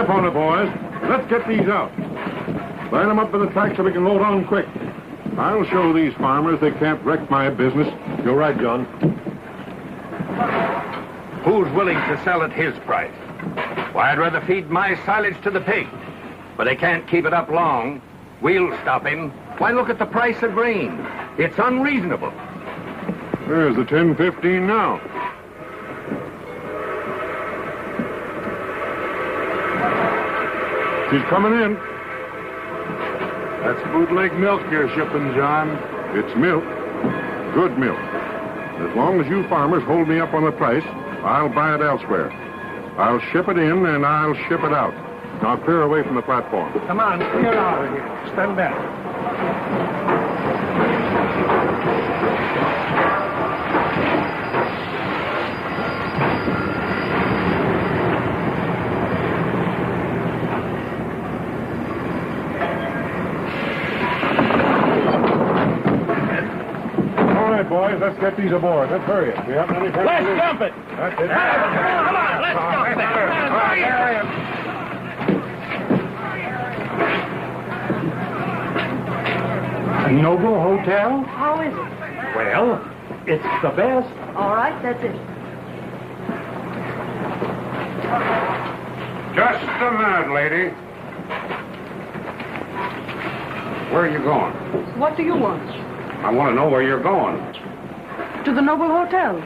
Step on it, boys. Let's get these out. Line them up by the track so we can load on quick. I'll show these farmers they can't wreck my business. You're right, John. Who's willing to sell at his price? Why, I'd rather feed my silage to the pig. But they can't keep it up long. We'll stop him. Why, look at the price of grain. It's unreasonable. There's the 10.15 now. She's coming in. That's bootleg milk you're shipping, John. It's milk. Good milk. As long as you farmers hold me up on the price, I'll buy it elsewhere. I'll ship it in and I'll ship it out. Now clear away from the platform. Come on, clear out of here. Stand back. Boys, let's get these aboard. Let's hurry it. We haven't any time. Let's jump it. That's it. Come on, let's jump it. Nagel Hotel? How is it? Well, it's the best. All right, that's it. Just a minute, lady. Where are you going? What do you want? I want to know where you're going. To the Noble Hotel.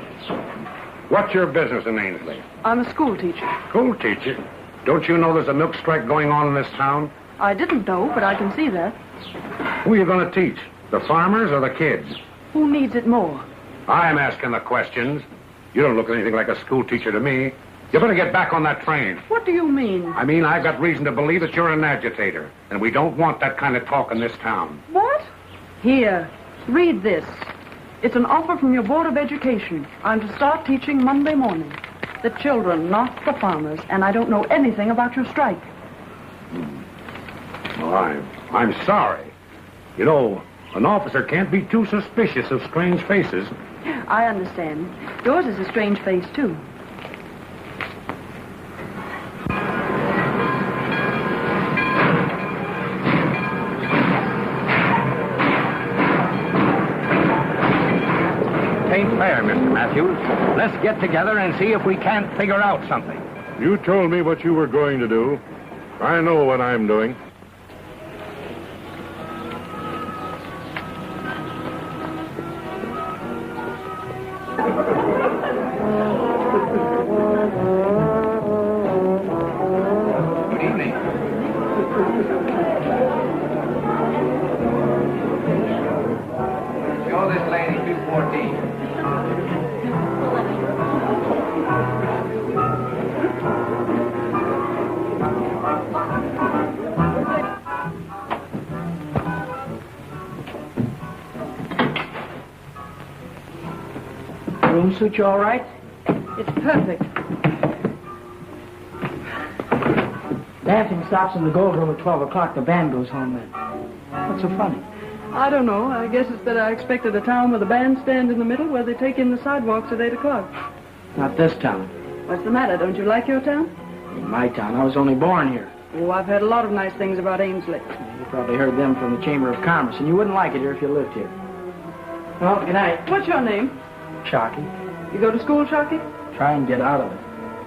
What's your business in Ainsley? I'm a school teacher. School teacher? Don't you know there's a milk strike going on in this town? I didn't know, but I can see that. Who are you going to teach? The farmers or the kids? Who needs it more? I'm asking the questions. You don't look anything like a school teacher to me. You better get back on that train. What do you mean? I mean, I've got reason to believe that you're an agitator, and we don't want that kind of talk in this town. What? Here, read this. It's an offer from your Board of Education. I'm to start teaching Monday morning. The children, not the farmers, and I don't know anything about your strike. Well, I'm sorry. You know, an officer can't be too suspicious of strange faces. I understand. Yours is a strange face, too. Ain't fair, Mr. Matthews. Let's get together and see if we can't figure out something. You told me what you were going to do. I know what I'm doing. Good evening. Show this lady 214. Room suit you all right? It's perfect. Dancing stops in the Gould room at 12 o'clock. The band goes home then. What's so funny? I don't know. I guess it's that I expected a town with a bandstand in the middle where they take in the sidewalks at 8 o'clock. Not this town. What's the matter? Don't you like your town? In my town. I was only born here. Oh, I've heard a lot of nice things about Ainsley. You probably heard them from the Chamber of Commerce, and you wouldn't like it here if you lived here. Well, good night. What's your name? Shockey. You go to school, Shockey? Try and get out of it.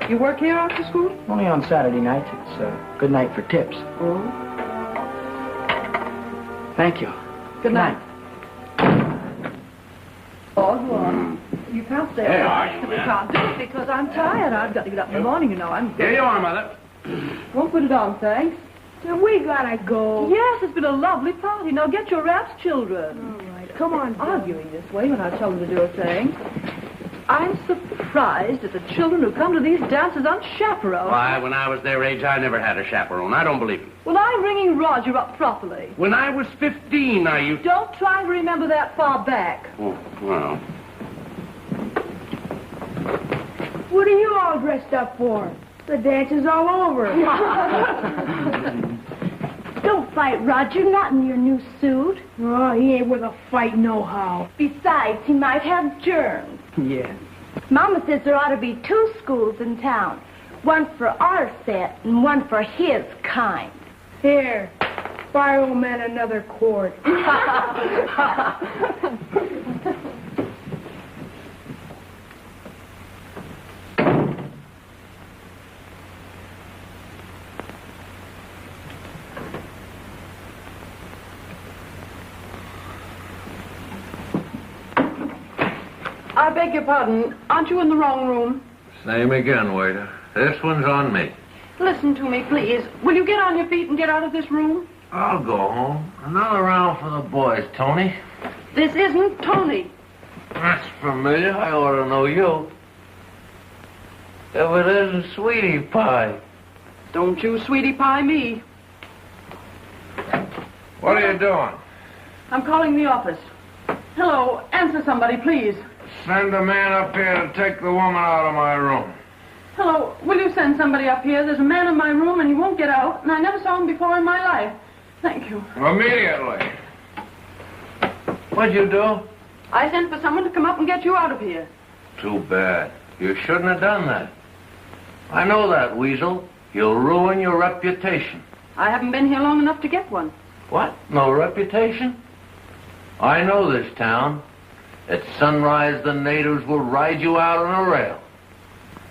You work here after school? Only on Saturday nights. It's a good night for tips. Oh. Thank you. Good night. Oh, go on. You can't stay Hey, up. are you, You man? can't do it because I'm tired. I've got to get up in the morning, you know. Here you are, Mother. Won't put it on, thanks. We gotta go. Yes, it's been a lovely party. Now get your wraps, children. All right, come on. Arguing this way when I tell them to do a thing. I'm surprised at the children who come to these dances unchaperoned. Why, when I was their age, I never had a chaperone. I don't believe it. Well, I'm ringing Roger up properly. When I was 15, I used... Don't try to remember that far back. Oh, well. What are you all dressed up for? The dance is all over. Don't fight, Roger. Not in your new suit. Oh, he ain't with a fight no-how. Besides, he might have germs. Yeah. Mama says there ought to be 2 schools in town. One for our set and one for his kind. Here, buy old man another quart. I beg your pardon. Aren't you in the wrong room? Same again, waiter. This one's on me. Listen to me, please. Will you get on your feet and get out of this room? I'll go home. Another round for the boys, Tony. This isn't Tony. That's familiar. I ought to know you. If it isn't Sweetie Pie. Don't you sweetie pie me. What are you doing? I'm calling the office. Hello, answer somebody, please. Send a man up here to take the woman out of my room. Hello, will you send somebody up here? There's a man in my room and he won't get out, and I never saw him before in my life. Thank you. Immediately. What'd you do? I sent for someone to come up and get you out of here. Too bad. You shouldn't have done that. I know that, Weasel. You'll ruin your reputation. I haven't been here long enough to get one. What? No reputation? I know this town. At sunrise, the natives will ride you out on a rail.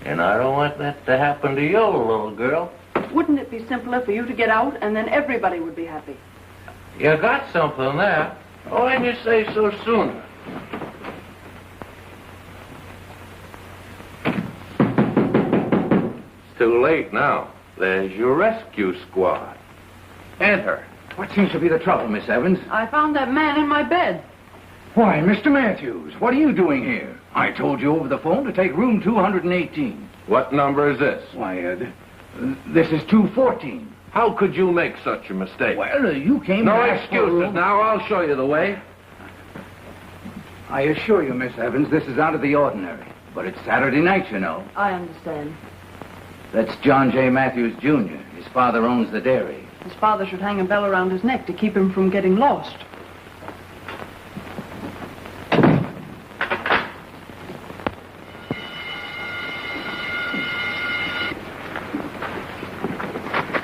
And I don't want that to happen to you, little girl. Wouldn't it be simpler for you to get out, and then everybody would be happy? You got something there. Why didn't you say so sooner? It's too late now. There's your rescue squad. Enter. What seems to be the trouble, Miss Evans? I found that man in my bed. Why, Mr. Matthews, what are you doing here? I told you over the phone to take room 218. What number is this? Why, this is 214. How could you make such a mistake? Well, you came No to ask for a excuses. room. Now I'll show you the way. I assure you, Miss Evans, this is out of the ordinary. But it's Saturday night, you know. I understand. That's John J. Matthews, Jr. His father owns the dairy. His father should hang a bell around his neck to keep him from getting lost.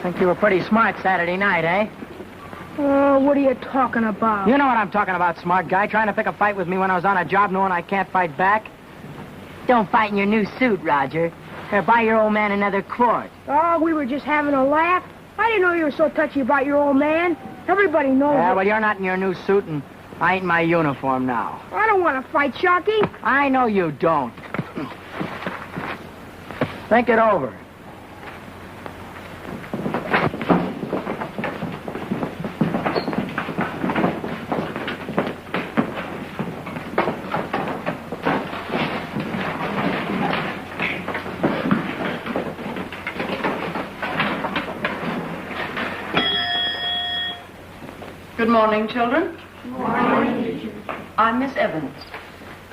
Think you were pretty smart Saturday night, eh? Oh, what are you talking about? You know what I'm talking about, smart guy. Trying to pick a fight with me when I was on a job knowing I can't fight back. Don't fight in your new suit, Roger. Here, buy your old man another quart. Oh, we were just having a laugh. I didn't know you were so touchy about your old man. Everybody knows Yeah, it. well, you're not in your new suit, and I ain't in my uniform now. I don't want to fight, Shockey. I know you don't. Think it over. Good morning, children. Good morning. I'm Miss Evans.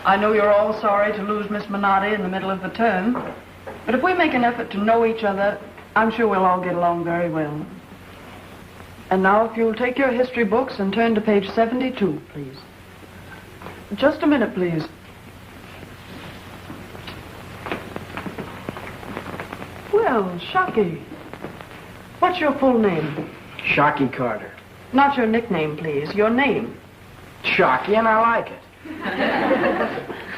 I know you're all sorry to lose Miss Minotti in the middle of the term, but if we make an effort to know each other, I'm sure we'll all get along very well. And now, if you'll take your history books and turn to page 72, please. Just a minute, please. Well, Shockey. What's your full name? Shockey Carter. Not your nickname, please. Your name. Shockey, and I like it.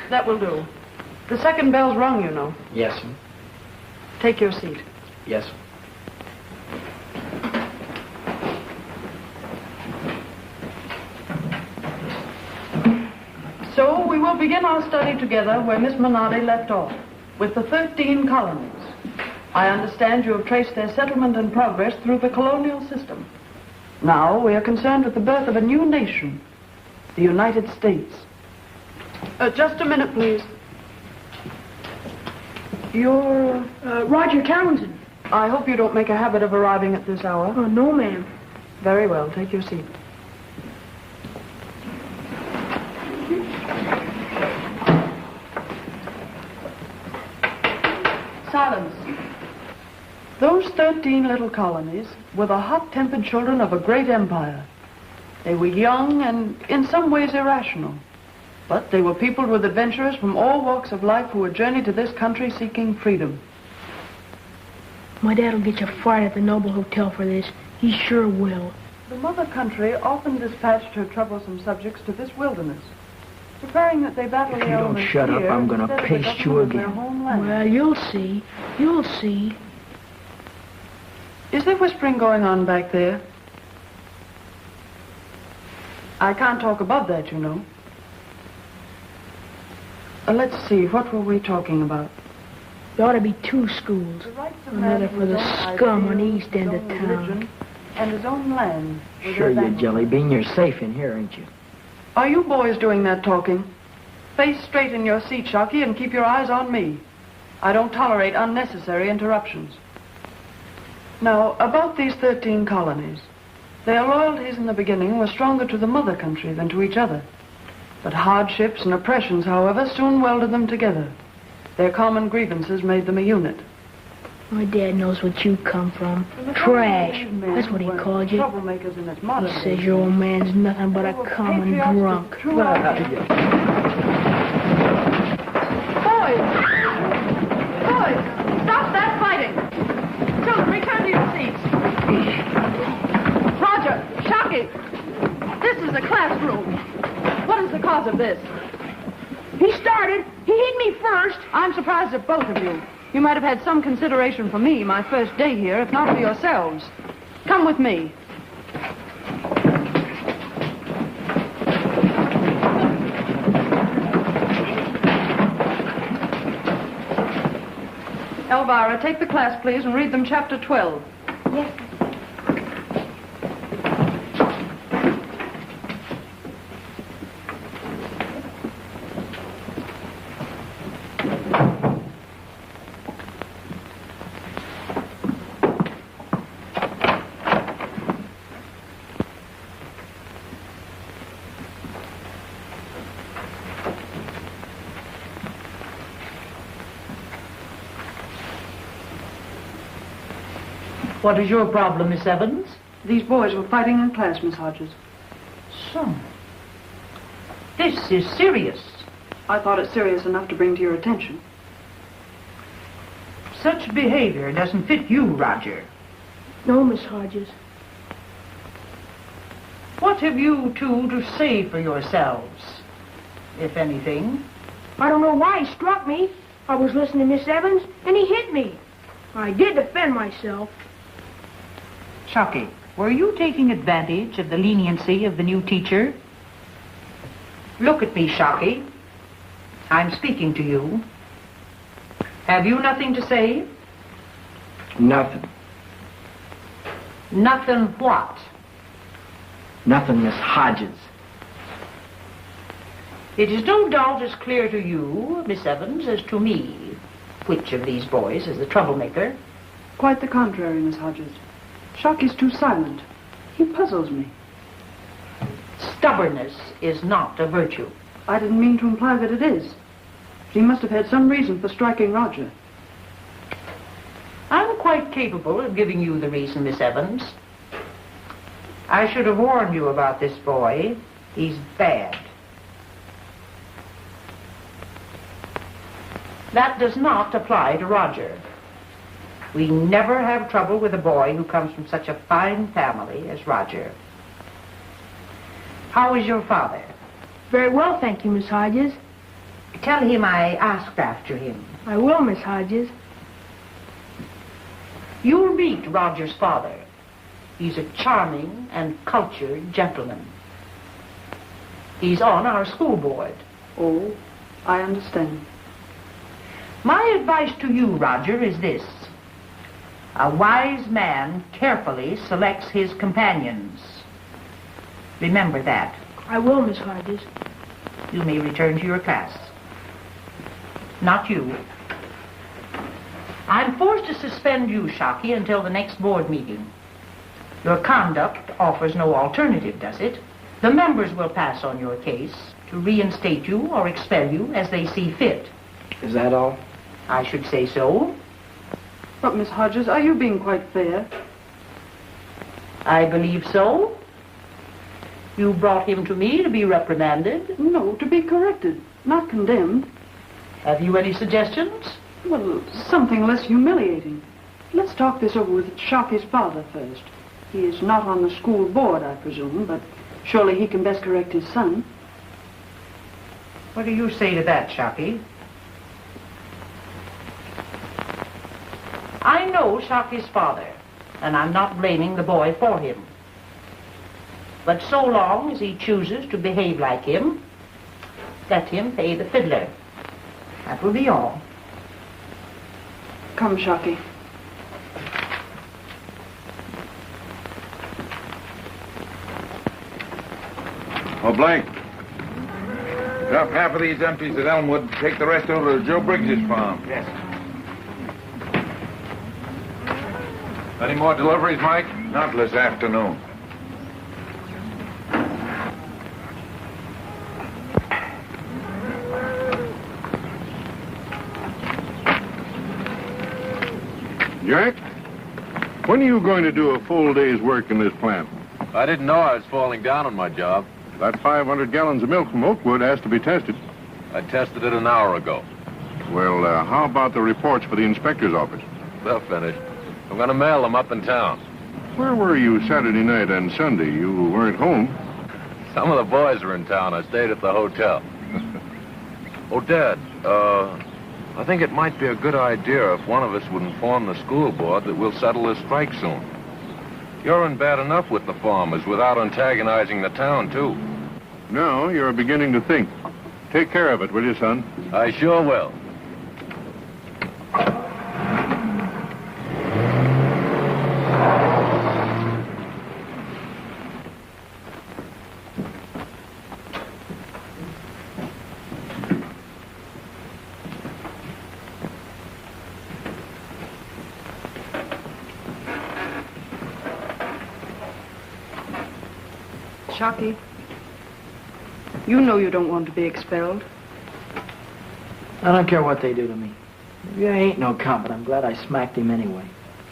That will do. The second bell's rung, you know. Yes, sir. Take your seat. Yes, sir. So we will begin our study together where Miss Minotti left off, with the 13 colonies. I understand you have traced their settlement and progress through the colonial system. Now we are concerned with the birth of a new nation, the United States. Just a minute, please. You're... Roger Townsend. I hope you don't make a habit of arriving at this hour. Oh, no, ma'am. Very well. Take your seat. Silence. Those 13 little colonies were the hot-tempered children of a great empire. They were young and in some ways irrational. But they were peopled with adventurers from all walks of life who had journeyed to this country seeking freedom. My dad'll get you fired at the Noble Hotel for this. He sure will. The mother country often dispatched her troublesome subjects to this wilderness, preparing that they battle If the you don't elements shut up, here I'm gonna instead of the paste you government of their again. homeland. Well, you'll see. You'll see. Is there whispering going on back there? I can't talk above that, you know. Let's see, what were we talking about? There ought to be 2 schools. Another for the scum on the east end of town. And his own land. Sure, you jelly bean. You're safe in here, ain't you? Are you boys doing that talking? Face straight in your seat, Shockey, and keep your eyes on me. I don't tolerate unnecessary interruptions. Now, about these 13 colonies. Their loyalties in the beginning were stronger to the mother country than to each other. But hardships and oppressions, however, soon welded them together. Their common grievances made them a unit. My dad knows what you come from. Trash. That's what he called you. Troublemakers in its modern He says your old man's nothing but a common drunk. Boys! Boys! Stop that fighting! Children, return to your seats. Roger! Shockey! This is a classroom. What is the cause of this? He started. He hit me first. I'm surprised at both of you. You might have had some consideration for me my first day here, if not for yourselves. Come with me. Elvira, take the class, please, and read them chapter 12. Yes. What is your problem, Miss Evans? These boys were fighting in class, Miss Hodges. So, this is serious. I thought it serious enough to bring to your attention. Such behavior doesn't fit you, Roger. No, Miss Hodges. What have you two to say for yourselves, if anything? I don't know why he struck me. I was listening to Miss Evans, and he hit me. I did defend myself. Shockey, were you taking advantage of the leniency of the new teacher? Look at me, Shockey. I'm speaking to you. Have you nothing to say? Nothing. Nothing what? Nothing, Miss Hodges. It is no doubt as clear to you, Miss Evans, as to me, which of these boys is the troublemaker. Quite the contrary, Miss Hodges. Shockey's too silent. He puzzles me. Stubbornness is not a virtue. I didn't mean to imply that it is. But he must have had some reason for striking Roger. I'm quite capable of giving you the reason, Miss Evans. I should have warned you about this boy. He's bad. That does not apply to Roger. We never have trouble with a boy who comes from such a fine family as Roger. How is your father? Very well, thank you, Miss Hodges. Tell him I asked after him. I will, Miss Hodges. You'll meet Roger's father. He's a charming and cultured gentleman. He's on our school board. Oh, I understand. My advice to you, Roger, is this. A wise man carefully selects his companions. Remember that. I will, Miss Hodges. You may return to your class. Not you. I'm forced to suspend you, Shockey, until the next board meeting. Your conduct offers no alternative, does it? The members will pass on your case to reinstate you or expel you as they see fit. Is that all? I should say so. But, Miss Hodges, are you being quite fair? I believe so. You brought him to me to be reprimanded. No, to be corrected, not condemned. Have you any suggestions? Well, something less humiliating. Let's talk this over with Shockey's father first. He is not on the school board, I presume, but surely he can best correct his son. What do you say to that, Shockey? I know Shockey's father, and I'm not blaming the boy for him. But so long as he chooses to behave like him, let him pay the fiddler. That will be all. Come, Shockey. Oh, Blake. Drop half of these empties at Elmwood. Take the rest over to Joe Briggs's farm. Yes. Any more deliveries, Mike? Not this afternoon. Jack, when are you going to do a full day's work in this plant? I didn't know I was falling down on my job. That 500 gallons of milk from Oakwood has to be tested. I tested it an hour ago. Well, how about the reports for the inspector's office? They're finished. I'm going to mail them up in town. Where were you Saturday night and Sunday? You weren't home. Some of the boys were in town. I stayed at the hotel. Oh, Dad, I think it might be a good idea if one of us would inform the school board that we'll settle this strike soon. You're in bad enough with the farmers without antagonizing the town, too. No, you're beginning to think. Take care of it, will you, son? I sure will. Shockey, you know you don't want to be expelled. I don't care what they do to me. Maybe I ain't no count, but I'm glad I smacked him anyway.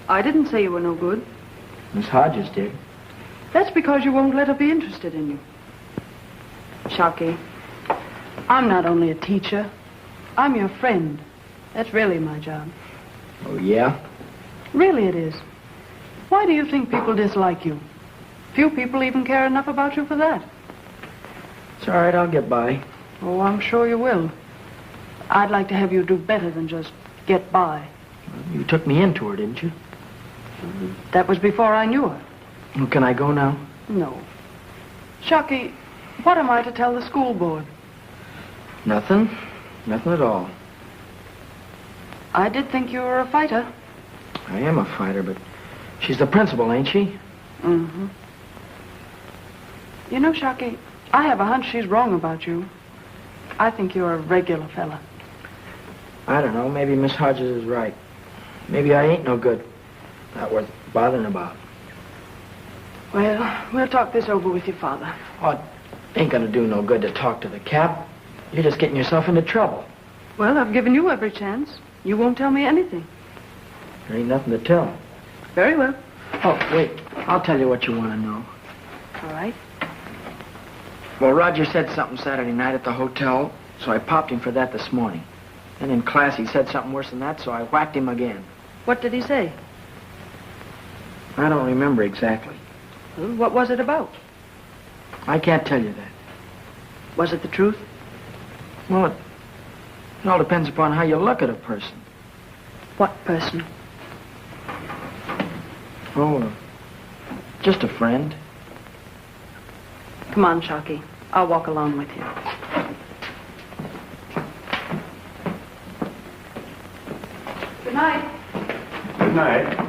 I didn't say you were no good. Miss Hodges did. That's because you won't let her be interested in you. Shockey, I'm not only a teacher. I'm your friend. That's really my job. Oh, yeah? Really it is. Why do you think people dislike you? Few people even care enough about you for that. It's all right, I'll get by. Oh, I'm sure you will. I'd like to have you do better than just get by. You took me into her, didn't you? That was before I knew her. Well, can I go now? No. Shockey, what am I to tell the school board? Nothing. Nothing at all. I did think you were a fighter. I am a fighter, but she's the principal, ain't she? Mm-hmm. You know, Shockey, I have a hunch she's wrong about you. I think you're a regular fella. I don't know. Maybe Miss Hodges is right. Maybe I ain't no good. Not worth bothering about. Well, we'll talk this over with your father. Oh, it ain't gonna do no good to talk to the cap. You're just getting yourself into trouble. Well, I've given you every chance. You won't tell me anything. There ain't nothing to tell. Very well. Oh, wait. I'll tell you what you want to know. All right. Well, Roger said something Saturday night at the hotel, so I popped him for that this morning. Then in class he said something worse than that, so I whacked him again. What did he say? I don't remember exactly. Well, what was it about? I can't tell you that. Was it the truth? Well, it all depends upon how you look at a person. What person? Oh, just a friend. Come on, Shockey. I'll walk along with you. Good night. Good night.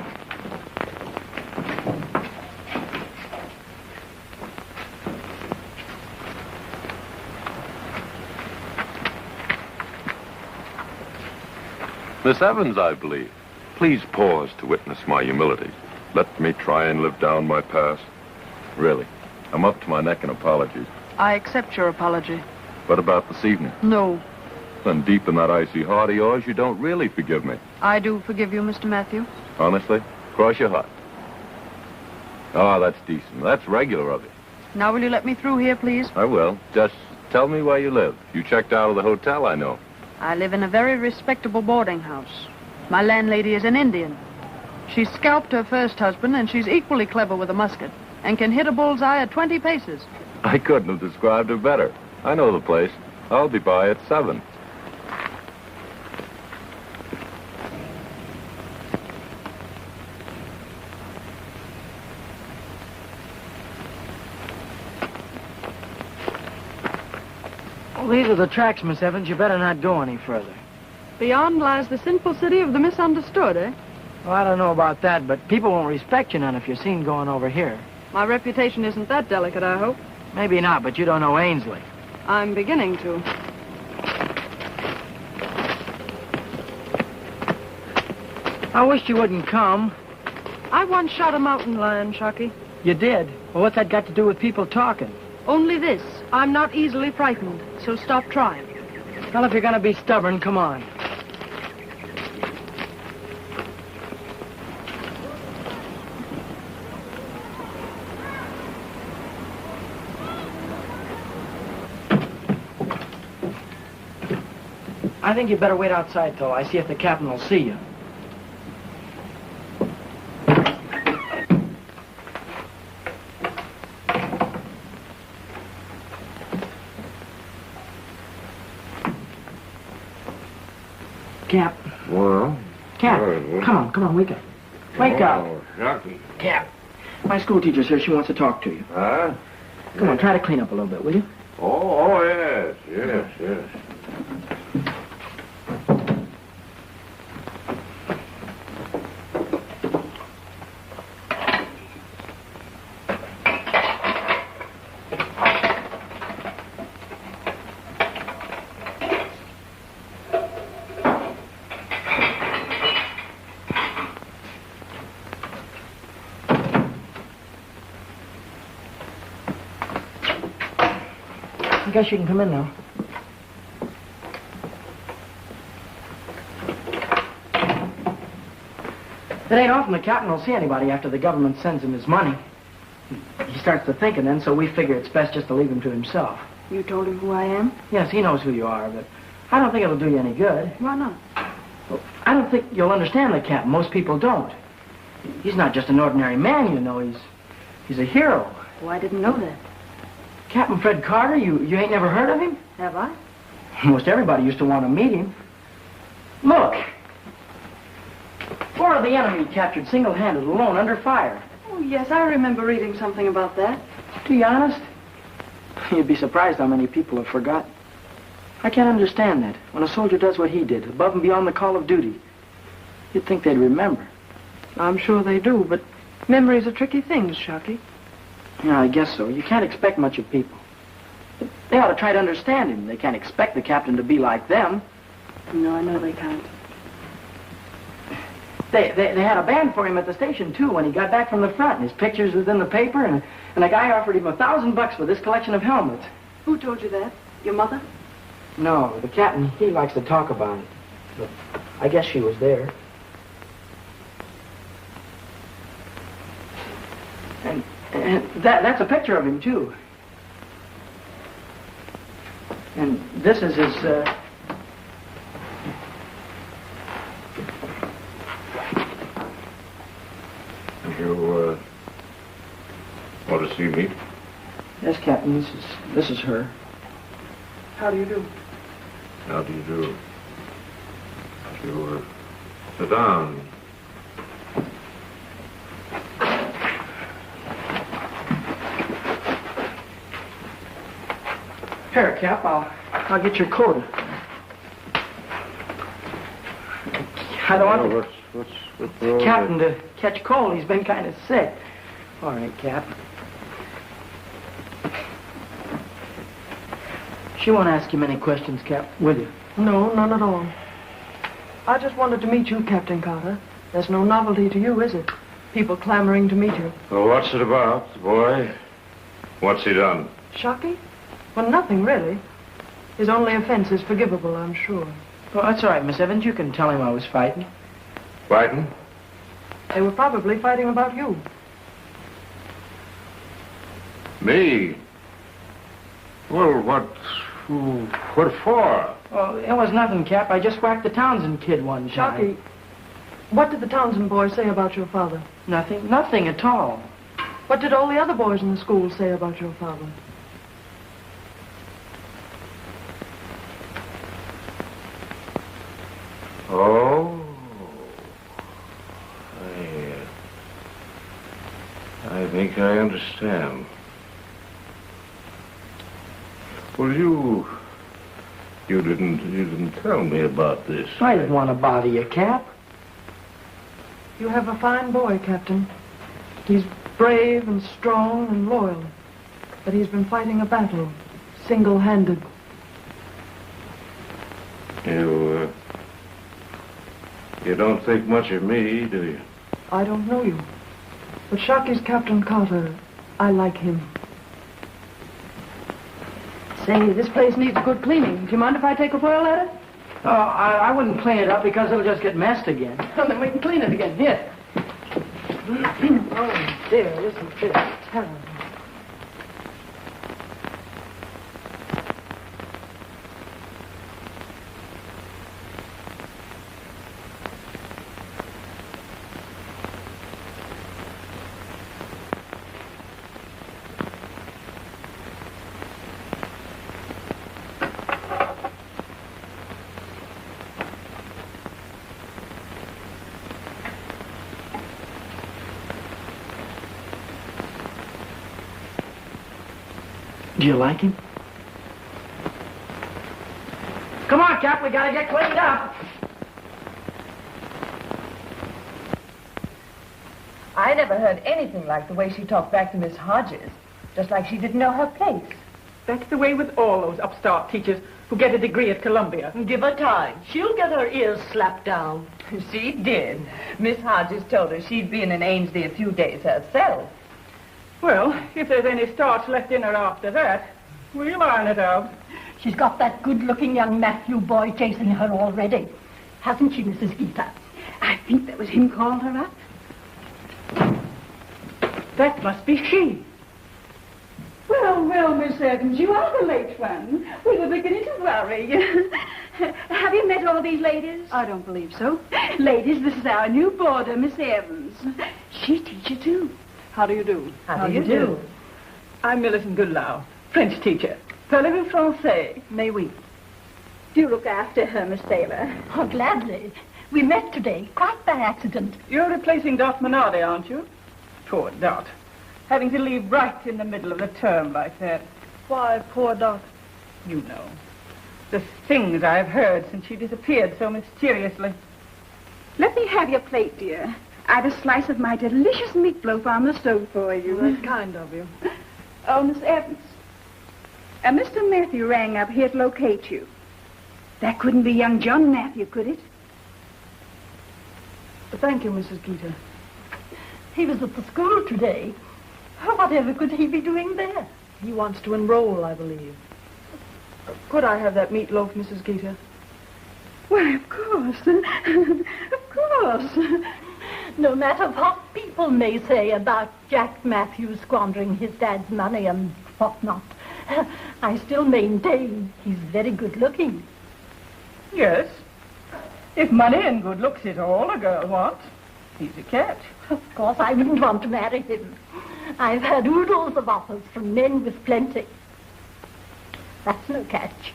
Miss Evans, I believe. Please pause to witness my humility. Let me try and live down my past. Really, I'm up to my neck in apologies. I accept your apology. What about this evening? No. Then deep in that icy heart of yours, you don't really forgive me. I do forgive you, Mr. Matthew. Honestly? Cross your heart. Oh, that's decent. That's regular of you. Now will you let me through here, please? I will. Just tell me where you live. You checked out of the hotel, I know. I live in a very respectable boarding house. My landlady is an Indian. She scalped her first husband, and she's equally clever with a musket and can hit a bullseye at 20 paces. I couldn't have described her better. I know the place. I'll be by at 7. Well, these are the tracks, Miss Evans. You better not go any further. Beyond lies the sinful city of the misunderstood, eh? Well, I don't know about that, but people won't respect you none if you're seen going over here. My reputation isn't that delicate, I hope. Maybe not, but you don't know Ainsley. I'm beginning to. I wish you wouldn't come. I once shot a mountain lion, Shockey. You did? Well, what's that got to do with people talking? Only this. I'm not easily frightened, so stop trying. Well, if you're going to be stubborn, come on. I think you better wait outside till I see if the captain will see you. Cap. Well? Cap, come on, wake up. Wake up. Shockey. Cap, my school teacher's here. She wants to talk to you. Huh? Come on, try to clean up a little bit, will you? Oh, yes. I guess you can come in now. It ain't often the captain will see anybody after the government sends him his money. He starts to thinking then, so we figure it's best just to leave him to himself. You told him who I am? Yes, he knows who you are, but I don't think it'll do you any good. Why not? Well, I don't think you'll understand the captain. Most people don't. He's not just an ordinary man, you know. He's a hero. Oh, I didn't know that. Captain Fred Carter, you ain't never heard of him? Have I? Most everybody used to want to meet him. Look. 4 of the enemy captured single-handed, alone, under fire. Oh, yes, I remember reading something about that. To be honest, you'd be surprised how many people have forgotten. I can't understand that. When a soldier does what he did, above and beyond the call of duty, you'd think they'd remember. I'm sure they do, but memories are tricky things, Shockey. Yeah, I guess so. You can't expect much of people. But they ought to try to understand him. They can't expect the captain to be like them. No, I know they can't. They had a band for him at the station, too, when he got back from the front. And his pictures was in the paper, and a guy offered him $1,000 for this collection of helmets. Who told you that? Your mother? No, the captain, he likes to talk about it. But I guess she was there. And that's a picture of him, too. And this is his, You, want to see me? Yes, Captain, this is her. How do you do? How do you do? You, sit down. Here, Cap, I'll get your quota. I don't want What's Captain to catch cold. He's been kind of sick. All right, Cap. She won't ask you many questions, Cap, will you? No, none at all. I just wanted to meet you, Captain Carter. There's no novelty to you, is it? People clamoring to meet you. Well, what's it about, boy? What's he done? Shockey? Well, nothing, really. His only offense is forgivable, I'm sure. Well, that's all right, Miss Evans. You can tell him I was fighting. Fighting? They were probably fighting about you. Me? Well, what for? Well, it was nothing, Cap. I just whacked the Townsend kid one time. Shockey, What did the Townsend boys say about your father? Nothing. Nothing at all. What did all the other boys in the school say about your father? Oh. I think I understand. Well, you didn't tell me about this. I didn't want to bother you, Cap. You have a fine boy, Captain. He's brave and strong and loyal. But he's been fighting a battle, single-handed. You don't think much of me, do you? I don't know you. But Shockey's Captain Carter. I like him. Say, this place needs a good cleaning. Do you mind if I take a whirl at it? Oh, I wouldn't clean it up because it'll just get messed again. Well, then we can clean it again. Here. Oh, dear, isn't this terrible? Do you like him? Come on, Cap, we gotta get cleaned up. I never heard anything like the way she talked back to Miss Hodges. Just like she didn't know her place. That's the way with all those upstart teachers who get a degree at Columbia. Give her time. She'll get her ears slapped down. She did. Miss Hodges told her she'd been in Ainsley a few days herself. Well, if there's any starch left in her after that, we'll iron it out. She's got that good-looking young Matthew boy chasing her already. Hasn't she, Mrs. Gita? I think that was him calling her up. That must be she. Well, well, Miss Evans, you are the late one. We were beginning to worry. Have you met all these ladies? I don't believe so. Ladies, this is our new boarder, Miss Evans. She teaches too. How do you do? How do you do? I'm Millicent Goodlow, French teacher. Parlez-vous français? May we? Do look after her, Miss Taylor. Oh, gladly. We met today, quite by accident. You're replacing Dot Minardi, aren't you? Poor Dot. Having to leave right in the middle of the term like that. Why, poor Dot. You know. The things I've heard since she disappeared so mysteriously. Let me have your plate, dear. I've a slice of my delicious meatloaf on the stove for you. That's kind of you. Oh, Miss Evans. Mr. Matthew rang up here to locate you. That couldn't be young John Matthew, could it? Thank you, Mrs. Gita. He was at the school today. Whatever could he be doing there? He wants to enroll, I believe. Could I have that meatloaf, Mrs. Gita? Why, of course. Of course. No matter what people may say about Jack Matthews squandering his dad's money and whatnot, I still maintain he's very good-looking. Yes. If money and good looks is all a girl wants, he's a catch. Of course, I wouldn't want to marry him. I've had oodles of offers from men with plenty. That's no catch.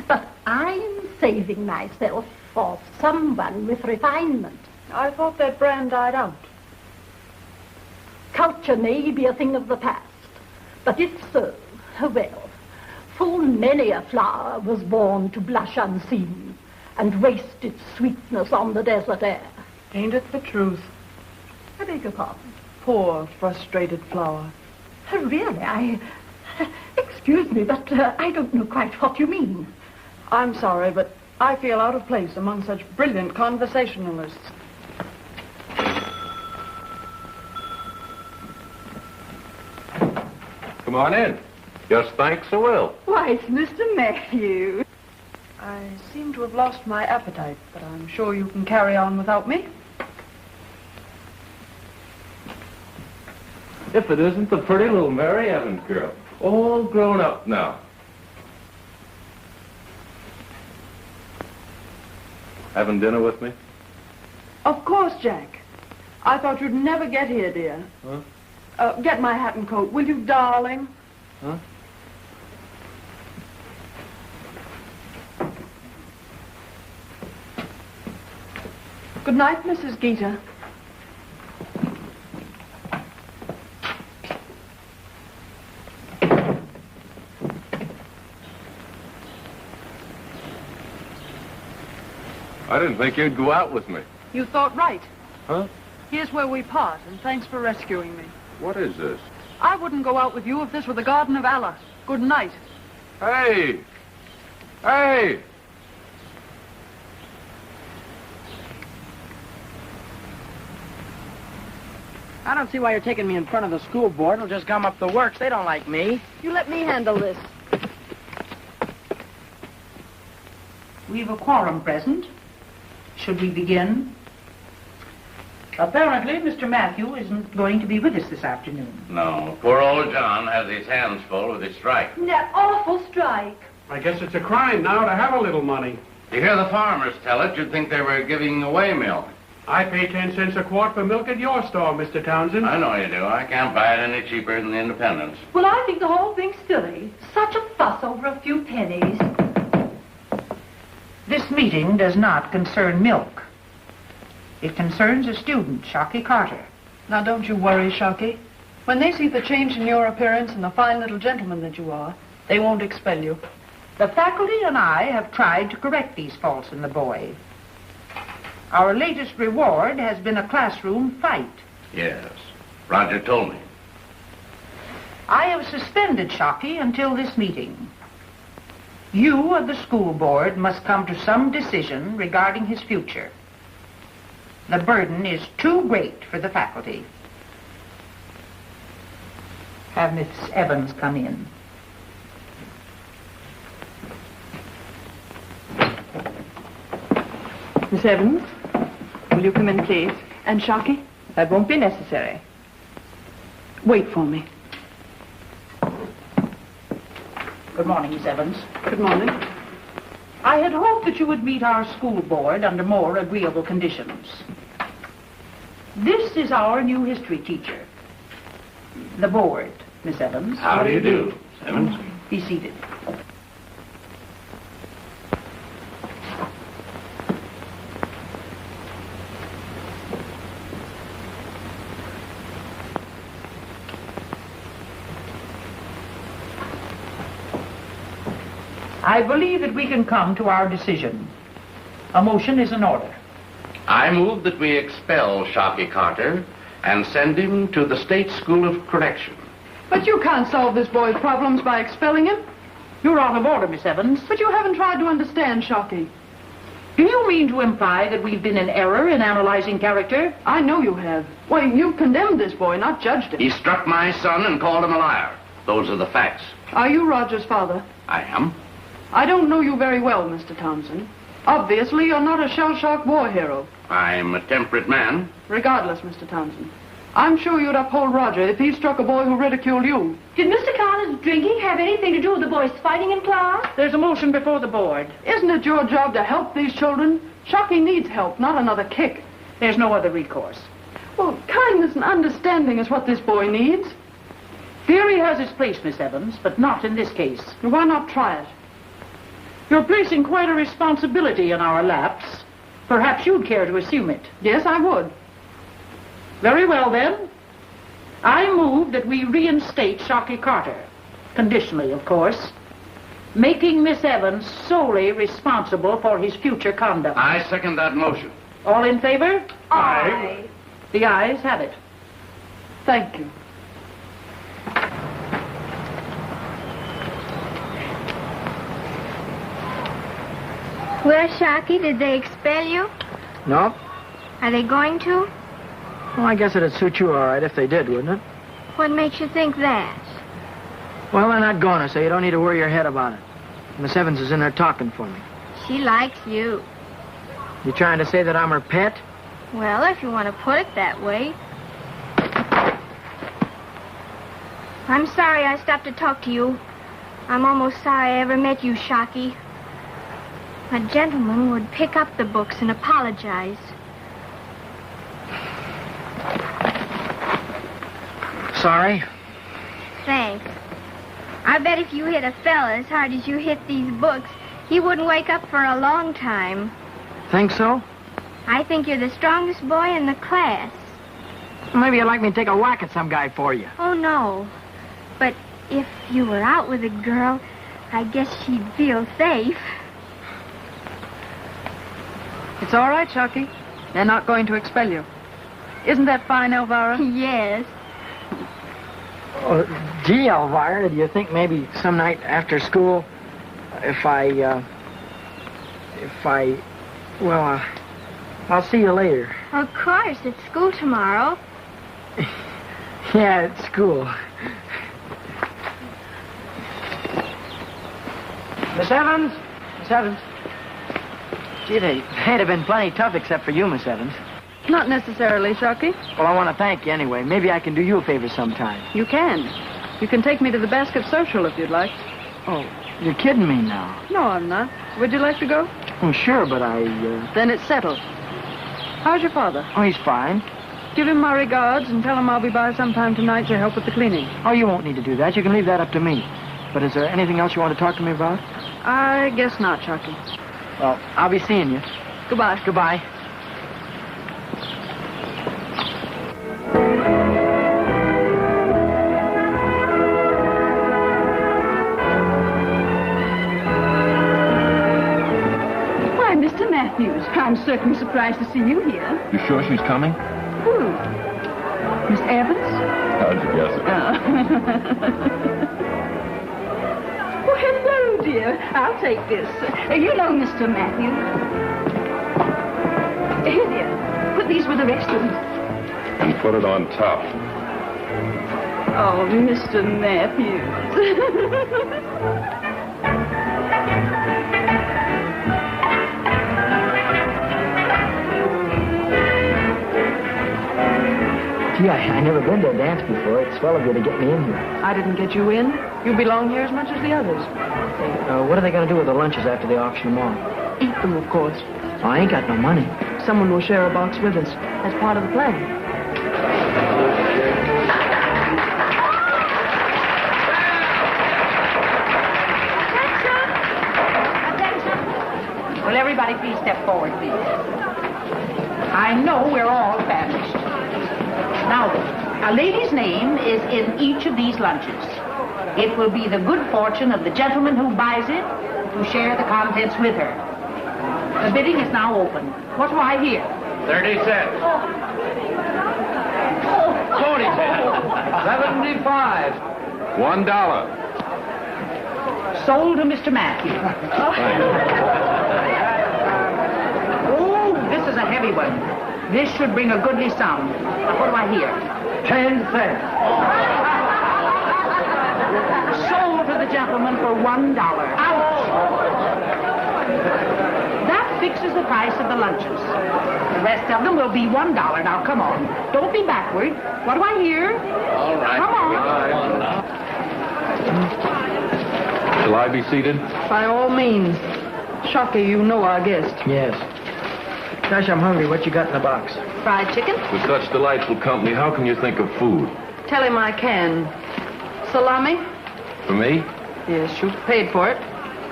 But I'm saving myself for someone with refinement. I thought that brand died out. Culture may be a thing of the past, but if so, well, full many a flower was born to blush unseen and waste its sweetness on the desert air. Ain't it the truth? I beg your pardon? Poor, frustrated flower. Really, excuse me, but I don't know quite what you mean. I'm sorry, but I feel out of place among such brilliant conversationalists. Come on in. Just thanks a will. Why, it's Mr. Matthew. I seem to have lost my appetite, but I'm sure you can carry on without me. If it isn't the pretty little Mary Evans girl, all grown up now. Having dinner with me? Of course, Jack. I thought you'd never get here, dear. Huh? Get my hat and coat, will you, darling? Huh? Good night, Mrs. Geeta. I didn't think you'd go out with me. You thought right. Huh? Here's where we part, and thanks for rescuing me. What is this? I wouldn't go out with you if this were the Garden of Allah. Good night. Hey! Hey! I don't see why you're taking me in front of the school board. It'll just gum up the works. They don't like me. You let me handle this. We've a quorum present. Should we begin? Apparently, Mr. Matthew isn't going to be with us this afternoon. No, poor old John has his hands full with his strike. That awful strike. I guess it's a crime now to have a little money. You hear the farmers tell it, you'd think they were giving away milk. I pay 10 cents a quart for milk at your store, Mr. Townsend. I know you do. I can't buy it any cheaper than the Independents. Well, I think the whole thing's silly. Such a fuss over a few pennies. This meeting does not concern milk. It concerns a student, Shockey Carter. Now, don't you worry, Shockey. When they see the change in your appearance and the fine little gentleman that you are, they won't expel you. The faculty and I have tried to correct these faults in the boy. Our latest reward has been a classroom fight. Yes, Roger told me. I have suspended Shockey until this meeting. You of the school board must come to some decision regarding his future. The burden is too great for the faculty. Have Miss Evans come in. Miss Evans, will you come in, please? And Shockey? That won't be necessary. Wait for me. Good morning, Miss Evans. Good morning. I had hoped that you would meet our school board under more agreeable conditions. This is our new history teacher. The board, Miss Evans. How do you do, Evans? Be seated. I believe that we can come to our decision. A motion is in order. I move that we expel Shockey Carter and send him to the State School of Correction. But you can't solve this boy's problems by expelling him. You're out of order, Miss Evans. But you haven't tried to understand, Shockey. Do you mean to imply that we've been in error in analyzing character? I know you have. Well, you've condemned this boy, not judged him. He struck my son and called him a liar. Those are the facts. Are you Roger's father? I am. I don't know you very well, Mr. Townsend. Obviously, you're not a shell-shock war hero. I'm a temperate man. Regardless, Mr. Townsend, I'm sure you'd uphold Roger if he struck a boy who ridiculed you. Did Mr. Carter's drinking have anything to do with the boys fighting in class? There's a motion before the board. Isn't it your job to help these children? Shockey needs help, not another kick. There's no other recourse. Well, kindness and understanding is what this boy needs. Theory has its place, Miss Evans, but not in this case. Why not try it? You're placing quite a responsibility in our laps. Perhaps you'd care to assume it. Yes, I would. Very well, then. I move that we reinstate Shockey Carter. Conditionally, of course. Making Miss Evans solely responsible for his future conduct. I second that motion. All in favor? Aye. The ayes have it. Thank you. Well, Shockey, did they expel you? No? Are they going to? Well, I guess it'd suit you all right if they did, wouldn't it? What makes you think that? Well, they're not going to, so you don't need to worry your head about it. Miss Evans is in there talking for me. She likes you. You trying to say that I'm her pet? Well, if you want to put it that way. I'm sorry I stopped to talk to you. I'm almost sorry I ever met you, Shockey. A gentleman would pick up the books and apologize. Sorry. Thanks. I bet if you hit a fella as hard as you hit these books, he wouldn't wake up for a long time. Think so? I think you're the strongest boy in the class. Maybe you'd like me to take a whack at some guy for you. Oh, no. But if you were out with a girl, I guess she'd feel safe. It's all right, Shockey. They're not going to expel you. Isn't that fine, Elvira? Yes. Oh, gee, Elvira, do you think maybe some night after school, well, I'll see you later. Of course, it's school tomorrow. Yeah, it's school. Miss Evans? Miss Evans? Gee, they'd have been plenty tough except for you, Miss Evans. Not necessarily, Shockey. Well, I want to thank you anyway. Maybe I can do you a favor sometime. You can. You can take me to the basket social if you'd like. Oh, you're kidding me now. No, I'm not. Would you like to go? Oh, sure, but Then it's settled. How's your father? Oh, he's fine. Give him my regards and tell him I'll be by sometime tonight to help with the cleaning. Oh, you won't need to do that. You can leave that up to me. But is there anything else you want to talk to me about? I guess not, Shockey. Well, I'll be seeing you. Goodbye. Goodbye. Why, Mr. Matthews, I'm certainly surprised to see you here. You sure she's coming? Who? Miss Evans? How'd you guess it? Oh, hello, dear. I'll take this. You know Mr. Matthews. Here, dear. Put these with the rest of them. And put it on top. Oh, Mr. Matthews. Gee, I never been to a dance before. It's swell of you to get me in here. I didn't get you in. You belong here as much as the others. What are they going to do with the lunches after they auction them off? Eat them, of course. Oh, I ain't got no money. Someone will share a box with us. That's part of the plan. Will everybody please step forward, please? I know we're all famished. Now, a lady's name is in each of these lunches. It will be the good fortune of the gentleman who buys it to share the contents with her. The bidding is now open. What do I hear? 30 cents. 40 cents. 75. $1. Sold to Mr. Matthews. Oh, this is a heavy one. This should bring a goodly sum. Now, what do I hear? 10 cents. Sold to the gentleman for $1. Ouch! That fixes the price of the lunches. The rest of them will be $1. Now, come on. Don't be backward. What do I hear? All right. Come on. Shall I be seated? By all means. Shockey, you know our guest. Yes. Gosh, I'm hungry. What you got in the box? Fried chicken? With such delightful company, how can you think of food? Tell him I can. Salami? For me? Yes, you paid for it.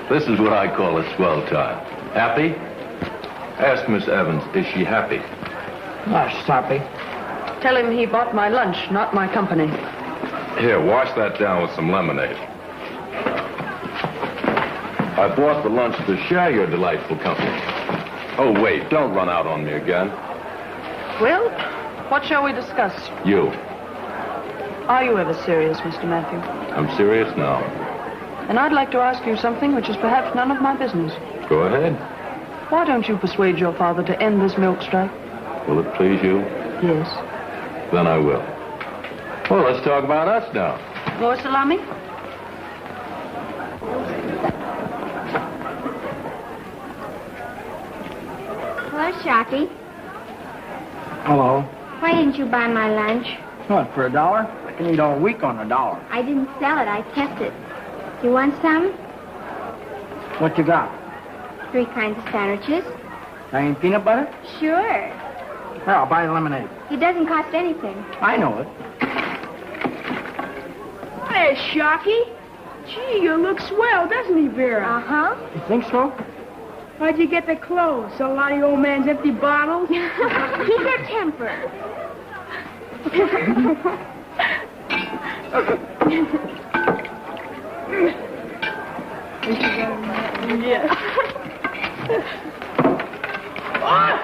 This is what I call a swell time. Happy? Ask Miss Evans, is she happy? Gosh, Soppy. Tell him he bought my lunch, not my company. Here, wash that down with some lemonade. I bought the lunch to share your delightful company. Oh, wait, don't run out on me again. Well, what shall we discuss? You. Are you ever serious, Mr. Matthew? I'm serious now. And I'd like to ask you something which is perhaps none of my business. Go ahead. Why don't you persuade your father to end this milk strike? Will it please you? Yes. Then I will. Well, let's talk about us now. More salami? Hello, Shockey. Hello. Why didn't you buy my lunch? What, for $1? I can eat all week on $1. I didn't sell it. I kept it. You want some? What you got? 3 kinds of sandwiches. I ain't peanut butter? Sure. Here, I'll buy the lemonade. It doesn't cost anything. I know it. Hey, Shockey. Gee, you look swell, doesn't he, Vera? Uh-huh. You think so? Where'd you get the clothes? Sell a lot of your old man's empty bottles? Keep your temper. Yes. What?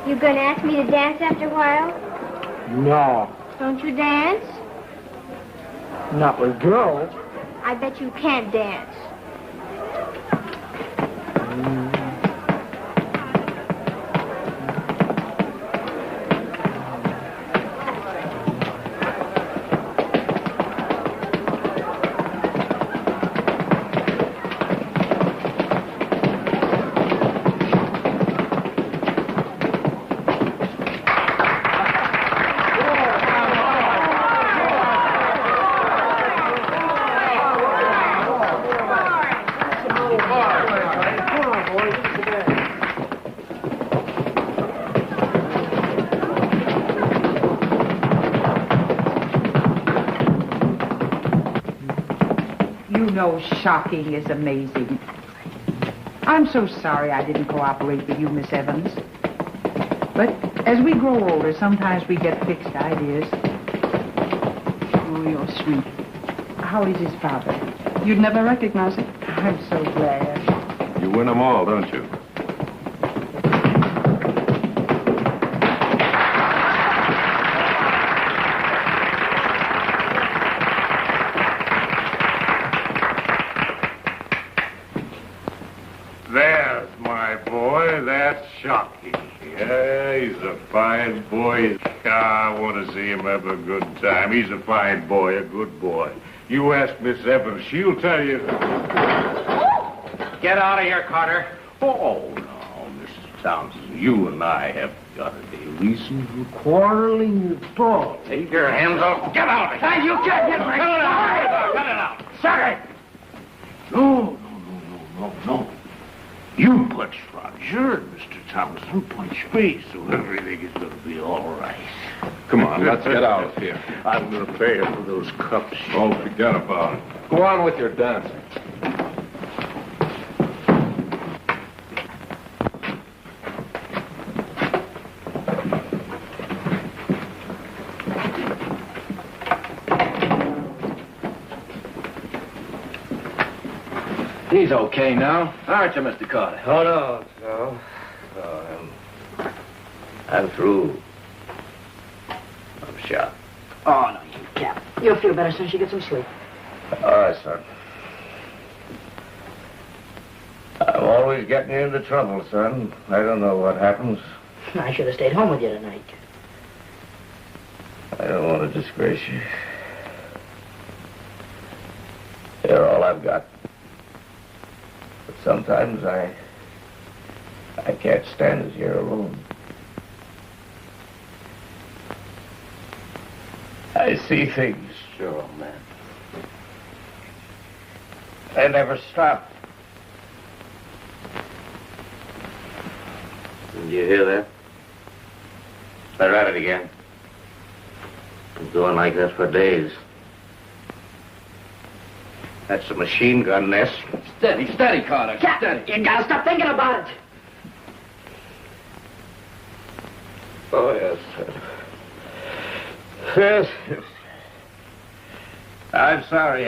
You gonna ask me to dance after a while? No, Don't you dance? not with girls. I bet you can't dance. You know, shocking is amazing. I'm so sorry I didn't cooperate with you, Miss Evans. But as we grow older, sometimes we get fixed ideas. Oh, you're sweet. How is his father? You'd never recognize it. I'm so glad. You win them all, don't you? There's my boy. That's Shockey. Yeah, he's a fine boy. I want to see him have a good time. He's a fine boy, a good boy. You ask Miss Evans, she'll tell you. Get out of here, Carter. Oh, no, Mrs. Townsend, you and I have got any reason for quarreling at all. Take your hands off. Get out of here. Hey, you can't get my... Cut it out. Cut it out. Sorry. No. You punch Roger, and Mr. Thompson punch me, so everything is going to be all right. Come on, let's get out of here. I'm going to pay for those cups. Oh, forget about it. Go on with your dancing. He's okay now, aren't you, Mr. Carter? Oh, no. I'm through. I'm shot. Oh, no, you can't. You'll feel better as soon as you get some sleep. All right, son. I'm always getting you into trouble, son. I don't know what happens. I should have stayed home with you tonight. I don't want to disgrace you. You're all I've got. But sometimes I can't stand as you're alone. I see things, sure, man. They never stop. Did you hear that? They're at it again. Been going like that for days. That's a machine gun nest. Steady, Carter. Captain, you gotta stop thinking about it. Oh, yes. Yes. I'm sorry,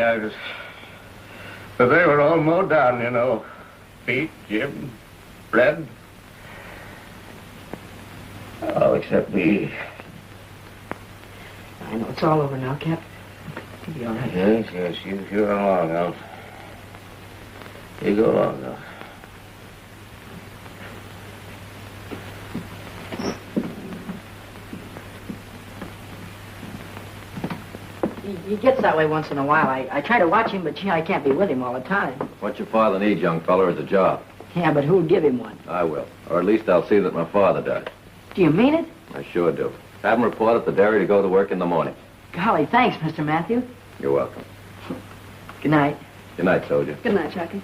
but they were all mowed down, you know. Pete, Jim, Fred. All except me. I know it's all over now, Cap. You'll be all right. Yes, you go along, Al. You go along, Al. He gets that way once in a while. I try to watch him, but gee, I can't be with him all the time. What your father needs, young feller, is a job. Yeah, but who'll give him one? I will. Or at least I'll see that my father does. Do you mean it? I sure do. Have him report at the dairy to go to work in the morning. Golly, thanks, Mr. Matthew. You're welcome. Good night. Good night, soldier. Good night, Shockey.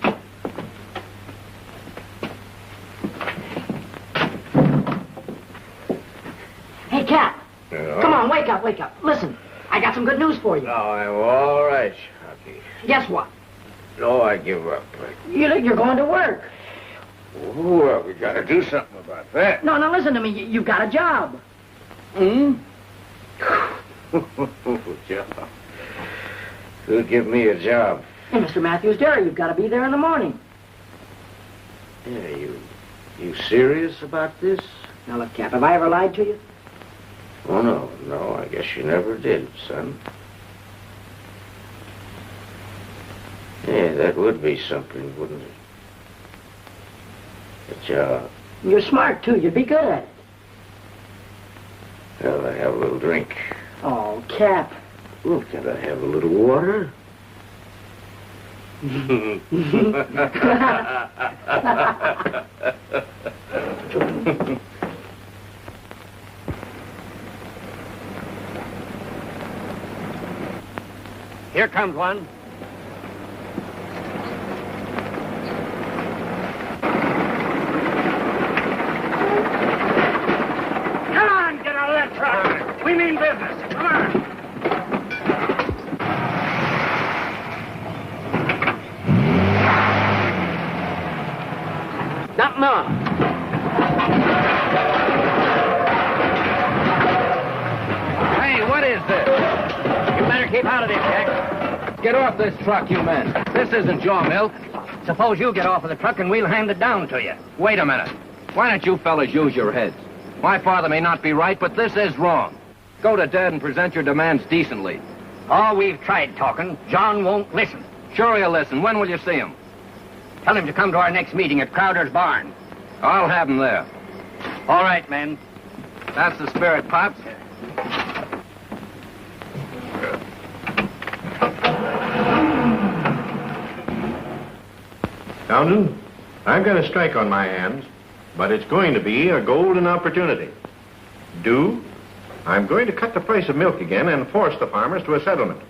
Hey, Cap. Come on, wake up, wake up. Listen, I got some good news for you. Oh, I'm all right, Shockey. Guess what? No, I give up. You're going to work. Well, we got to do something about that. No, listen to me. You've got a job. Job. Who'll give me a job? Hey, Mr. Matthews Dairy, you've got to be there in the morning. Yeah, you serious about this? Now, look, Cap, have I ever lied to you? Oh, no, I guess you never did, son. Yeah, that would be something, wouldn't it? A job. You're smart, too. You'd be good at it. Well, I have a little drink. Oh, Cap. Well, can I have a little water? Here comes one. Come on, get out of that truck. We mean business. Come on. Nothing more. Hey, what is this? You better keep out of this, Jack. Get off this truck, you men. This isn't your milk. Suppose you get off of the truck and we'll hand it down to you. Wait a minute. Why don't you fellas use your heads? My father may not be right, but this is wrong. Go to Dad and present your demands decently. Oh, we've tried talking. John won't listen. Sure he'll listen. When will you see him? Tell him to come to our next meeting at Crowder's barn. I'll have him there. All right, men. That's the spirit, Pops. Townsend, I've got a strike on my hands, but it's going to be a golden opportunity. I'm going to cut the price of milk again and force the farmers to a settlement.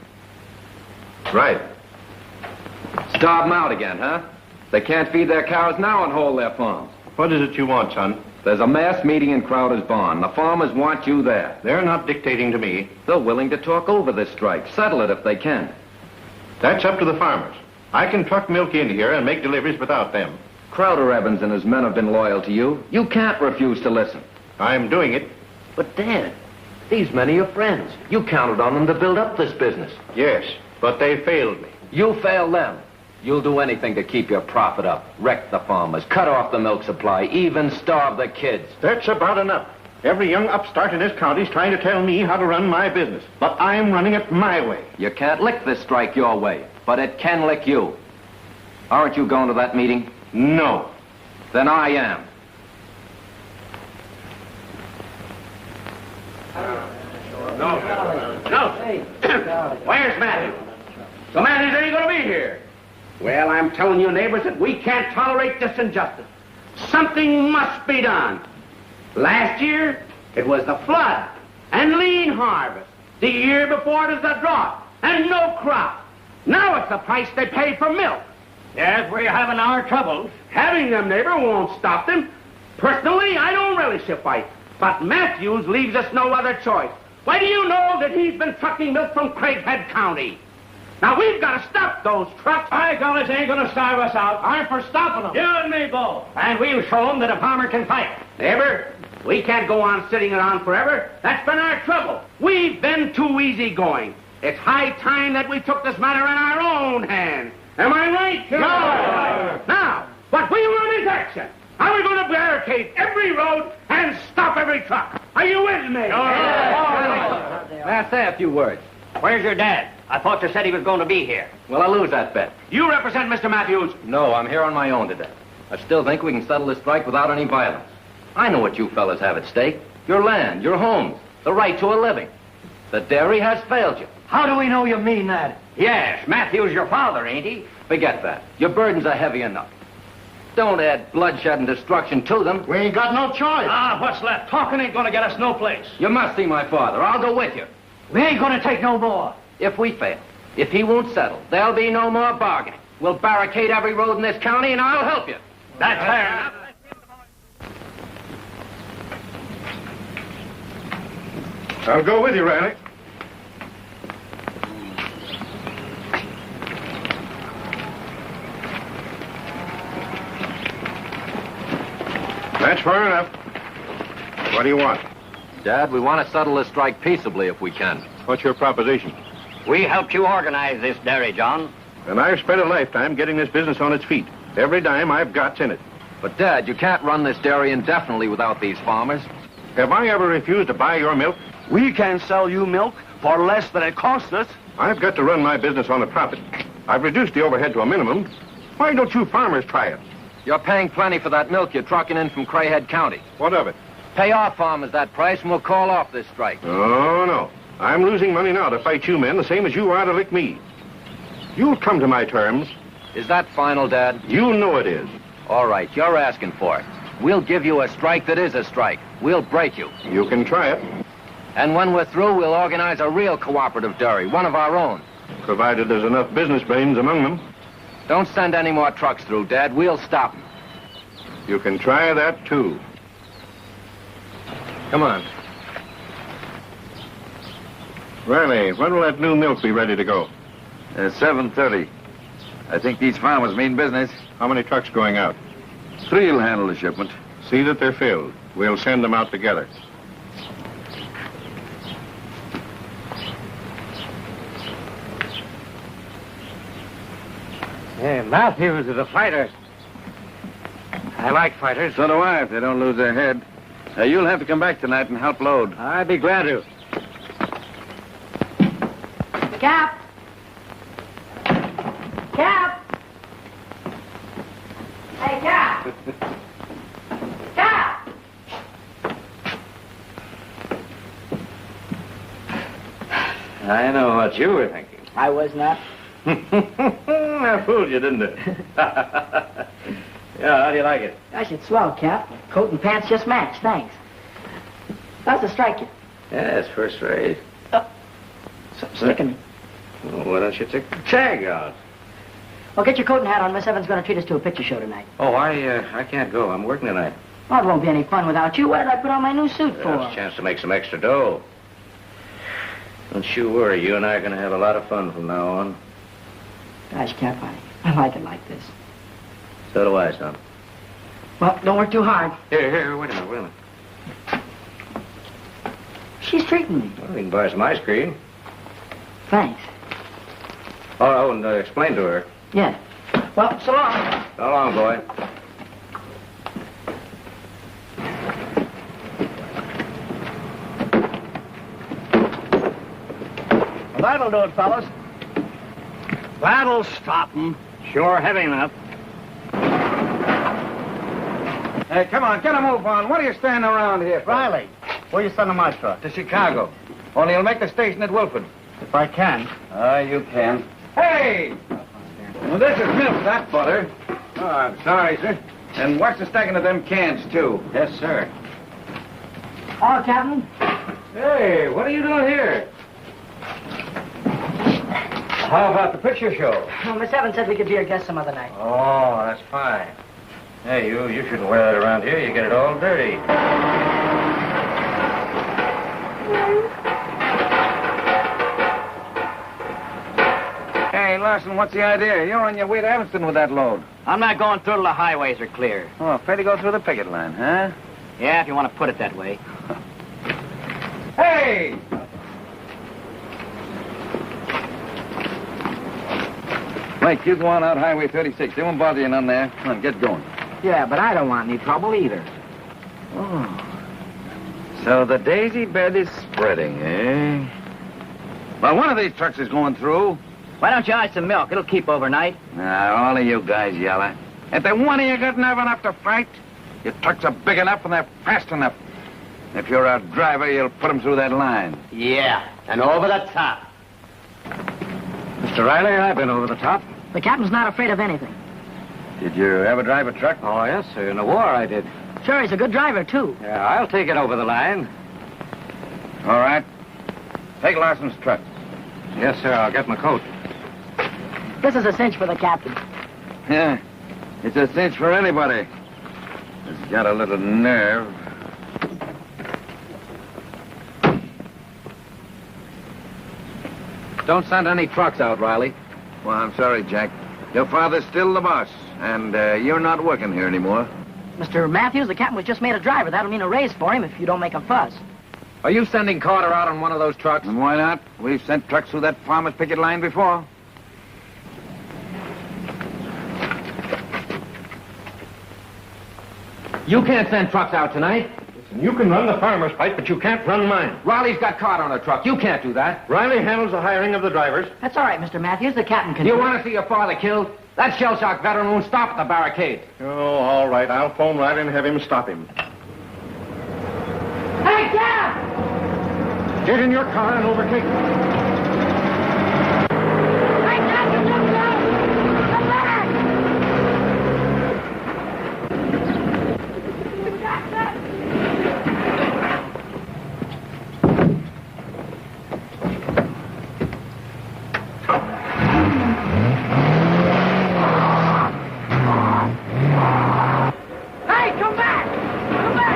Right. Starve them out again, huh? They can't feed their cows now and hold their farms. What is it you want, son? There's a mass meeting in Crowder's barn. The farmers want you there. They're not dictating to me. They're willing to talk over this strike. Settle it if they can. That's up to the farmers. I can truck milk in here and make deliveries without them. Crowder Evans and his men have been loyal to you. You can't refuse to listen. I'm doing it. But, Dad, these men are your friends. You counted on them to build up this business. Yes, but they failed me. You fail them. You'll do anything to keep your profit up. Wreck the farmers, cut off the milk supply, even starve the kids. That's about enough. Every young upstart in this county's trying to tell me how to run my business. But I'm running it my way. You can't lick this strike your way, but it can lick you. Aren't you going to that meeting? No. Then I am. No. Where's Matthews? So Matthews ain't going to be here. Well, I'm telling you, neighbors, that we can't tolerate this injustice. Something must be done. Last year, it was the flood and lean harvest. The year before, it was the drought and no crop. Now it's the price they pay for milk. Yes, we're having our troubles. Having them, neighbor, won't stop them. Personally, I don't relish a fight. But Matthews leaves us no other choice. Why do you know that he's been trucking milk from Craighead County? Now, we've got to stop those trucks. By golly, they ain't going to starve us out. I'm for stopping them. You and me both. And we'll show them that a farmer can fight. Neighbor, we can't go on sitting it on forever. That's been our trouble. We've been too easygoing. It's high time that we took this matter in our own hands. Am I right? Sure. Now, what we want is action. How are we going to barricade every road and stop every truck? Are you with me? Now say a few words. Where's your dad? I thought you said he was going to be here. Well, I lose that bet. You represent Mr. Matthews? No, I'm here on my own today. I still think we can settle this strike without any violence. I know what you fellas have at stake. Your land, your homes, the right to a living. The dairy has failed you. How do we know you mean that? Yes, Matthew's your father, ain't he? Forget that. Your burdens are heavy enough. Don't add bloodshed and destruction to them. We ain't got no choice. Ah, what's left? Talking ain't going to get us no place. You must see my father. I'll go with you. We ain't going to take no more. If we fail, if he won't settle, there'll be no more bargaining. We'll barricade every road in this county, and I'll help you. That's fair enough. I'll go with you, Riley. That's far enough. What do you want? Dad, we want to settle this strike peaceably if we can. What's your proposition? We helped you organize this dairy, John. And I've spent a lifetime getting this business on its feet. Every dime I've got's in it. But, Dad, you can't run this dairy indefinitely without these farmers. Have I ever refused to buy your milk? We can sell you milk for less than it costs us. I've got to run my business on a profit. I've reduced the overhead to a minimum. Why don't you farmers try it? You're paying plenty for that milk you're trucking in from Crayhead County. What of it? Pay our farmers that price and we'll call off this strike. Oh, no. I'm losing money now to fight you men the same as you are to lick me. You'll come to my terms. Is that final, Dad? You know it is. All right, you're asking for it. We'll give you a strike that is a strike. We'll break you. You can try it. And when we're through, we'll organize a real cooperative dairy, one of our own. Provided there's enough business brains among them. Don't send any more trucks through, Dad. We'll stop them. You can try that, too. Come on. Riley, when will that new milk be ready to go? 7:30. I think these farmers mean business. How many trucks going out? 3 will handle the shipment. See that they're filled. We'll send them out together. Hey, Matthews is a fighter. I like fighters. So do I, if they don't lose their head. You'll have to come back tonight and help load. I'd be glad to. Cap! Cap! Hey, Cap! Cap! I know what you were thinking. I was not. I fooled you, didn't I? Yeah, how do you like it? Gosh, it's swell, Cap. Coat and pants just match, thanks. How's the strike? Yeah, it's first rate. Something's sticking me. Well, why don't you take the tag out? Well, get your coat and hat on. Miss Evans is going to treat us to a picture show tonight. Oh, I can't go. I'm working tonight. Well, it won't be any fun without you. What did I put on my new suit for? It's a chance to make some extra dough. Don't you worry. You and I are going to have a lot of fun from now on. Gosh, Cap, I like it like this. So do I, son. Well, don't work too hard. Here, wait a minute. She's treating me. Well, we can buy some ice cream. Thanks. Oh, and explain to her. Yeah. Well, so long. So long, boy. Well, that'll do it, fellas. That'll stop them. Sure heavy enough. Hey, come on, get a move on. What are you standing around here for? Riley, where you sending my truck? To Chicago. Only you'll make the station at Wilford. If I can. You can. Hey! Well, this is milk, not butter. Oh, I'm sorry, sir. And watch the stacking of them cans, too. Yes, sir. Oh, Captain. Hey, what are you doing here? How about the picture show? Well, Miss Evans said we could be her guest some other night. Oh, that's fine. Hey, you shouldn't wear that around here. You get it all dirty. Hey, Larson, what's the idea? You're on your way to Evanston with that load. I'm not going through till the highways are clear. Oh, afraid to go through the picket line, huh? Yeah, if you want to put it that way. Hey! Mike, you go on out Highway 36. They won't bother you none there. Come on, get going. Yeah, but I don't want any trouble either. Oh. So the daisy bed is spreading, eh? Well, one of these trucks is going through. Why don't you ice some milk? It'll keep overnight. Now, all of you guys yelling. If they one of you got nerve enough to fight, your trucks are big enough and they're fast enough. If you're a driver, you'll put them through that line. Yeah, and over the top. Mr. Riley, I've been over the top. The captain's not afraid of anything. Did you ever drive a truck? Oh, yes, sir. In the war, I did. Sure, he's a good driver, too. Yeah, I'll take it over the line. All right. Take Larson's truck. Yes, sir. I'll get my coat. This is a cinch for the captain. Yeah, it's a cinch for anybody. It's got a little nerve. Don't send any trucks out, Riley. Well, I'm sorry, Jack. Your father's still the boss, and you're not working here anymore. Mr. Matthews, the captain was just made a driver. That'll mean a raise for him if you don't make a fuss. Are you sending Carter out on one of those trucks? And why not? We've sent trucks through that farmer's picket line before. You can't send trucks out tonight. You can run the farmer's pipe, but you can't run mine. Riley's got Carter on a truck. You can't do that. Riley handles the hiring of the drivers. That's all right, Mr. Matthews. The captain can... You want to see your father killed? That shell-shock veteran won't stop at the barricade. Oh, all right. I'll phone Riley and have him stop him. Hey, Cap! Get in your car and overtake him. Hey, Captain, look out! Come back! Hey, come back! Come back!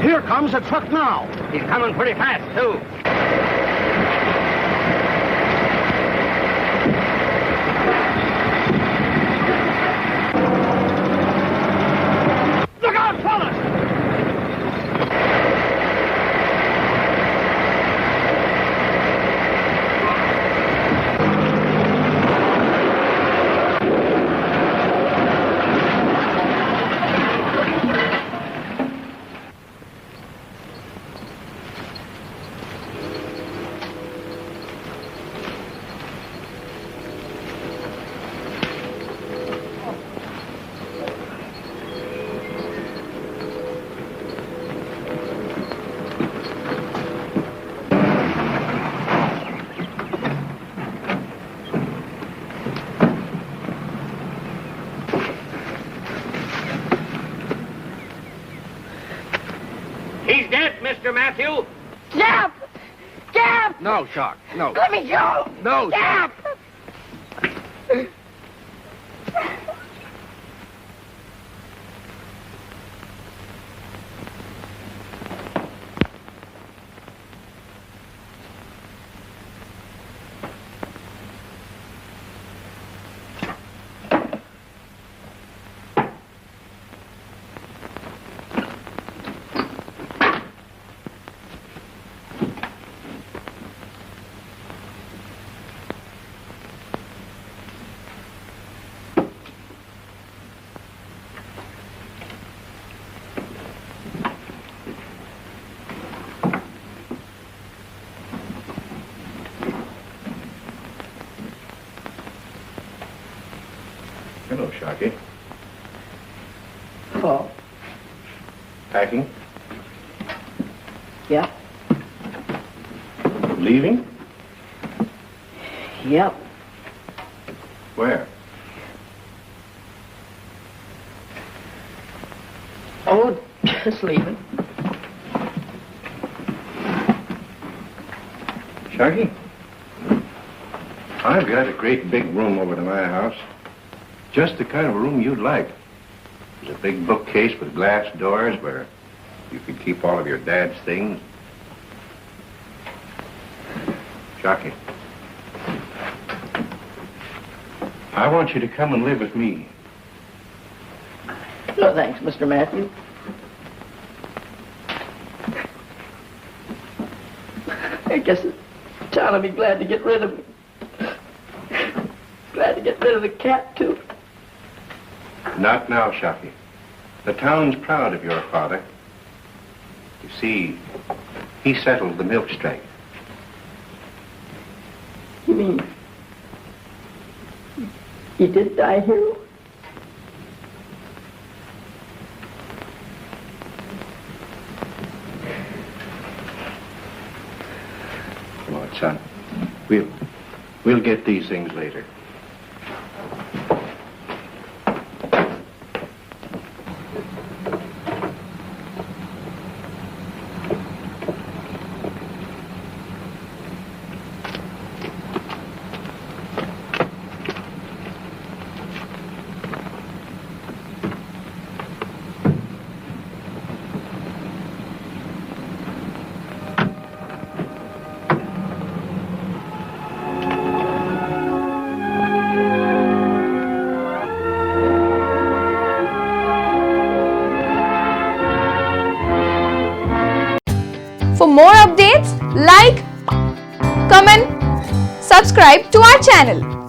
Here comes a truck now. He's coming pretty fast, too. Look out, fellas! He's dead, Mr. Matthew. Cap! Cap! No, Shock. No. Let me go! No, Cap! Hello, Shockey. Hello. Packing? Yeah? Leaving? Yep. Where? Oh, just leaving. Shockey? I've got a great big room over to my house. Just the kind of room you'd like. There's a big bookcase with glass doors where you could keep all of your dad's things. Shockey. I want you to come and live with me. No, thanks, Mr. Matthew. I guess John will be glad to get rid of me. Glad to get rid of the cat, too. Not now, Shockey. The town's proud of your father. You see, he settled the milk strike. You mean he did die, hero? Come on, son. We'll get these things later. For more updates, like, comment, subscribe to our channel.